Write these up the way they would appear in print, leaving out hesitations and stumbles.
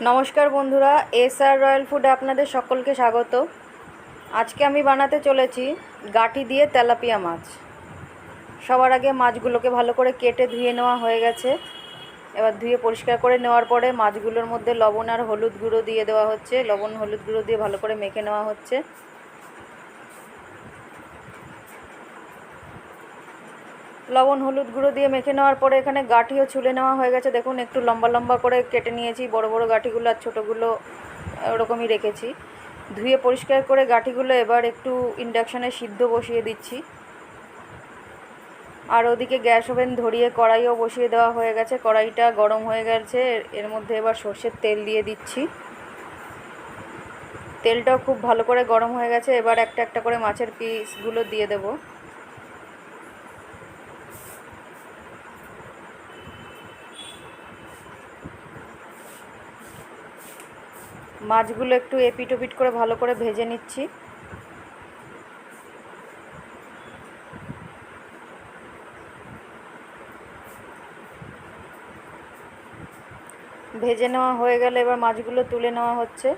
নমস্কার বন্ধুরা, SR royal ফুডে আপনাদের সকলকে স্বাগত। আজকে আমি বানাতে চলেছি গাঁটি দিয়ে তেলাপিয়া মাছ। সবার আগে মাছগুলোকে ভালো করে কেটে ধুয়ে নেওয়া হয়ে গেছে। এবার ধুয়ে পরিষ্কার করে নেওয়ার পরে মাছগুলোর মধ্যে লবণ আর হলুদ গুঁড়ো দিয়ে দেওয়া হচ্ছে। লবণ হলুদ গুঁড়ো দিয়ে ভালো করে মেখে নেওয়া হচ্ছে। লবণ হলুদ গুঁড়ো দিয়ে মেখে নেওয়ার পরে এখানে গাঁটিও ছুলে নেওয়া হয়ে গেছে। দেখুন, একটু লম্বা লম্বা করে কেটে নিয়েছি। বড় বড় গাঁটিগুলো আর ছোটোগুলো ওরকমই রেখেছি। ধুয়ে পরিষ্কার করে গাঁটিগুলো এবার একটু ইন্ডাকশানে সিদ্ধ বসিয়ে দিচ্ছি। আর ওদিকে গ্যাস ওভেন ধরিয়ে কড়াইও বসিয়ে দেওয়া হয়ে গেছে। কড়াইটা গরম হয়ে গেছে। এর মধ্যে এবার সর্ষের তেল দিয়ে দিচ্ছি। তেলটাও খুব ভালো করে গরম হয়ে গেছে। এবার একটা একটা করে মাছের পিসগুলো দিয়ে দেবো। মাছগুলো একটু এপিট ওপিট করে ভালো করে ভেজে নিচ্ছি। ভেজে নেওয়া হয়ে গেলে এবার মাছগুলো তুলে নেওয়া হচ্ছে।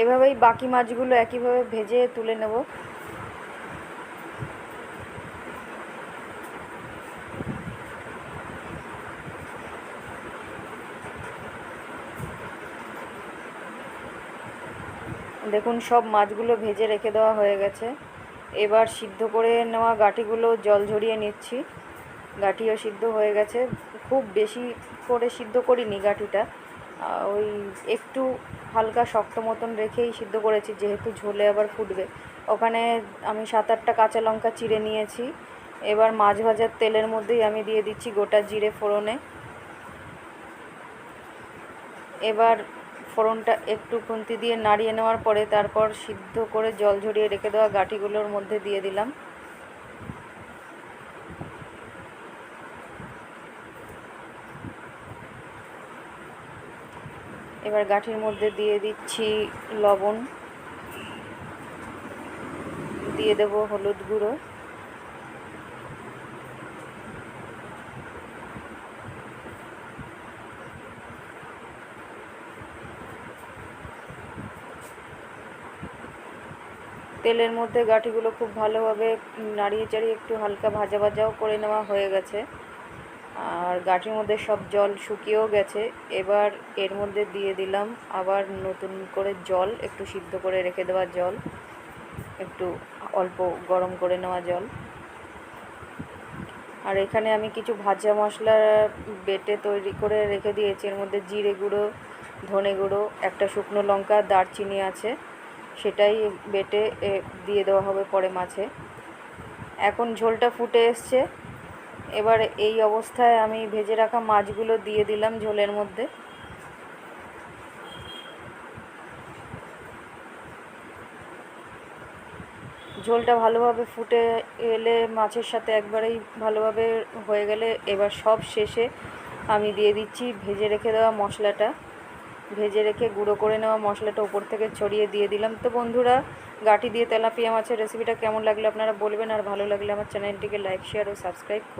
এভাবেই বাকি মাছগুলো একইভাবে ভেজে তুলে নেব। দেখুন, সব মাছগুলো ভেজে রেখে দেওয়া হয়ে গেছে। এবার সিদ্ধ করে নেওয়া গাঁটিগুলো জল ঝরিয়ে নিচ্ছি। গাঁটিও সিদ্ধ হয়ে গেছে। খুব বেশি করে সিদ্ধ করিনি গাঁটিটা, ওই একটু হালকা শক্ত মতন রেখেই সিদ্ধ করেছি, যেহেতু ঝোলে আবার ফুটবে। ওখানে আমি 7-8টা কাঁচা লঙ্কা চিড়ে নিয়েছি। এবার মাছ ভাজার তেলের মধ্যেই আমি দিয়ে দিচ্ছি গোটা জিরে ফোড়নে। এবার ফোড়নটা একটু খুন্তি দিয়ে নাড়িয়ে নেওয়ার পরে তারপর সিদ্ধ করে জল ঝরিয়ে রেখে দেওয়া গাঁটিগুলোর মধ্যে দিয়ে দিলাম। এবার গাঁটির মধ্যে দিয়ে দিচ্ছি লবণ, দিয়ে দেব হলুদ গুঁড়ো, তেলের মধ্যে গাঁটিগুলো খুব ভালোভাবে নাড়িয়ে চাড়িয়ে একটু হালকা ভাজা ভাজাও করে নেওয়া হয়ে গেছে। আর গাঁটির মধ্যে সব জল শুকিয়েও গেছে। এবার এর মধ্যে দিয়ে দিলাম আবার নতুন করে জল, একটু সিদ্ধ করে রেখে দেওয়া জল, একটু অল্প গরম করে নেওয়া জল। আর এখানে আমি কিছু ভাজা মশলা বেটে তৈরি করে রেখে দিয়েছি। এর মধ্যে জিরে গুঁড়ো, ধনে গুঁড়ো, একটা শুকনো লঙ্কা, দারচিনি আছে, সেটাই বেটে দিয়ে দেওয়া হবে পরে মাছে। এখন ঝোলটা ফুটে এসছে। এবার এই অবস্থায় আমি ভেজে রাখা মাছগুলো দিয়ে দিলাম ঝোলের মধ্যে। ঝোলটা ভালোভাবে ফুটে এলে মাছের সাথে একবারেই ভালোভাবে হয়ে গেলে এবার সব শেষে আমি দিয়ে দিচ্ছি ভেজে রেখে দেওয়া মশলাটা। ভেজে রেখে গুঁড়ো করে নেওয়া মশলাটা উপর থেকে ছড়িয়ে দিয়ে দিলাম। তো বন্ধুরা, গাঁটি দিয়ে তেলাপিয়া মাছের রেসিপিটা কেমন লাগলো আপনারা বলবেন। আর ভালো লাগলে আমার চ্যানেলটিকে লাইক, শেয়ার ও সাবস্ক্রাইব